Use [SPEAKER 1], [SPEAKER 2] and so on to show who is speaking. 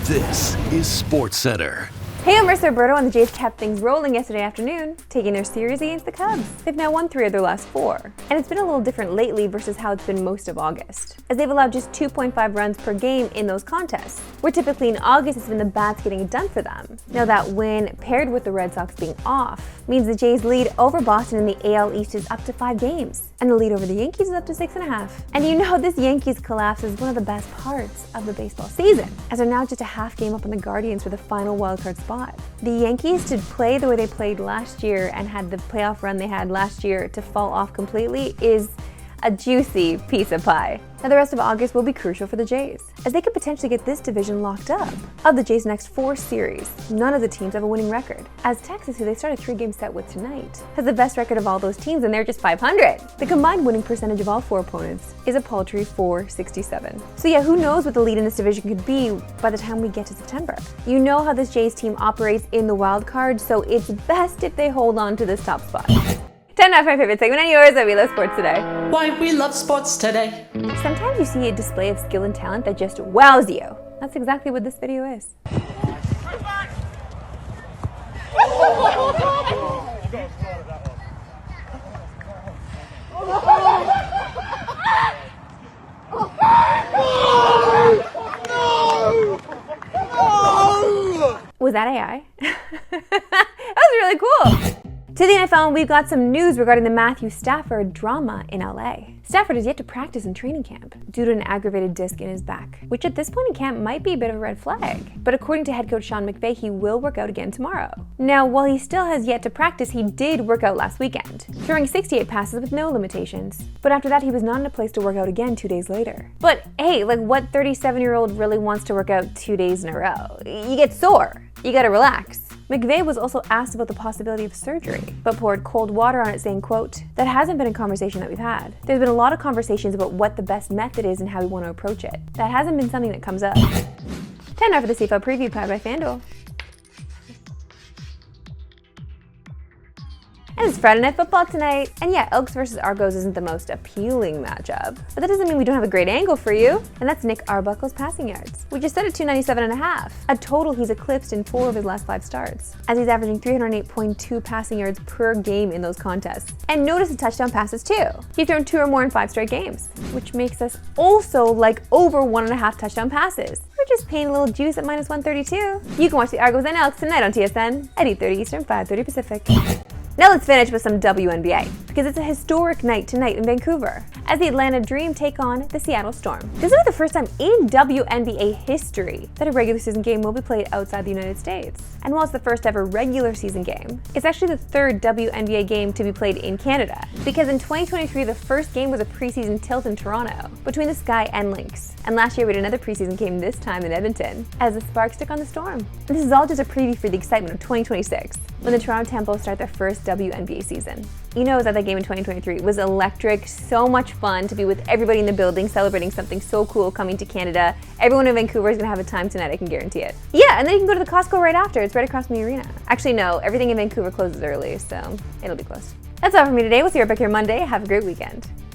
[SPEAKER 1] This is Sportscentre.
[SPEAKER 2] Hey, I'm Marissa Roberto, and the Jays kept things rolling yesterday afternoon, taking their series against the Cubs. They've now won 3 of their last 4. And it's been a little different lately versus how it's been most of August, as they've allowed just 2.5 runs per game in those contests, where typically in August it's been the bats getting it done for them. Now that win, paired with the Red Sox being off, means the Jays' lead over Boston in the AL East is up to 5 games, and the lead over the Yankees is up to 6.5. And you know this Yankees collapse is one of the best parts of the baseball season, as they're now just a half game up on the Guardians for the final wildcard spot. The Yankees, to play the way they played last year and had the playoff run they had last year to fall off completely, is a juicy piece of pie. Now the rest of August will be crucial for the Jays, as they could potentially get this division locked up. Of the Jays' next 4 series, none of the teams have a winning record, as Texas, who they start a 3-game set with tonight, has the best record of all those teams, and they're just .500. The combined winning percentage of all 4 opponents is a paltry .467. So yeah, who knows what the lead in this division could be by the time we get to September. You know how this Jays team operates in the wild card, so it's best if they hold on to this top spot. 10 out of my favorite segment, and yours, that we love sports today.
[SPEAKER 3] Why we love sports today.
[SPEAKER 2] Sometimes you see a display of skill and talent that just wows you. That's exactly what this video is. Was that AI? That was really cool. To the NFL, and we've got some news regarding the Matthew Stafford drama in LA. Stafford has yet to practice in training camp due to an aggravated disc in his back, which at this point in camp might be a bit of a red flag. But according to head coach Sean McVay, he will work out again tomorrow. Now, while he still has yet to practice, he did work out last weekend, throwing 68 passes with no limitations. But after that, he was not in a place to work out again 2 days later. But hey, like, what 37-year-old really wants to work out 2 days in a row? You get sore. You gotta relax. McVay was also asked about the possibility of surgery, but poured cold water on it, saying, quote, "That hasn't been a conversation that we've had. There's been a lot of conversations about what the best method is and how we want to approach it. That hasn't been something that comes up." 10 now for the CFL Preview, powered by FanDuel. And it's Friday Night Football tonight. And yeah, Elks versus Argos isn't the most appealing matchup, but that doesn't mean we don't have a great angle for you. And that's Nick Arbuckle's passing yards, which is set at 297.5. A total he's eclipsed in 4 of his last 5 starts, as he's averaging 308.2 passing yards per game in those contests. And notice the touchdown passes too. He's thrown 2 or more in 5 straight games, which makes us also like over 1.5 touchdown passes. We're just paying a little juice at -132. You can watch the Argos and Elks tonight on TSN at 8:30 Eastern, 5:30 Pacific. Now let's finish with some WNBA, because it's a historic night tonight in Vancouver, as the Atlanta Dream take on the Seattle Storm. This will be the first time in WNBA history that a regular season game will be played outside the United States. And while it's the first ever regular season game, it's actually the 3rd WNBA game to be played in Canada, because in 2023 the first game was a preseason tilt in Toronto between the Sky and Lynx. And last year we had another preseason game, this time in Edmonton, as the Sparks took on the Storm. And this is all just a preview for the excitement of 2026, when the Toronto Tempo start their first WNBA season. You know, that game in 2023 was electric, so much fun to be with everybody in the building celebrating something so cool coming to Canada. Everyone in Vancouver is gonna have a time tonight, I can guarantee it. Yeah, and then you can go to the Costco right after. It's right across from the arena. Actually, no, everything in Vancouver closes early, so it'll be close. That's all for me today. We'll see you back here Monday. Have a great weekend.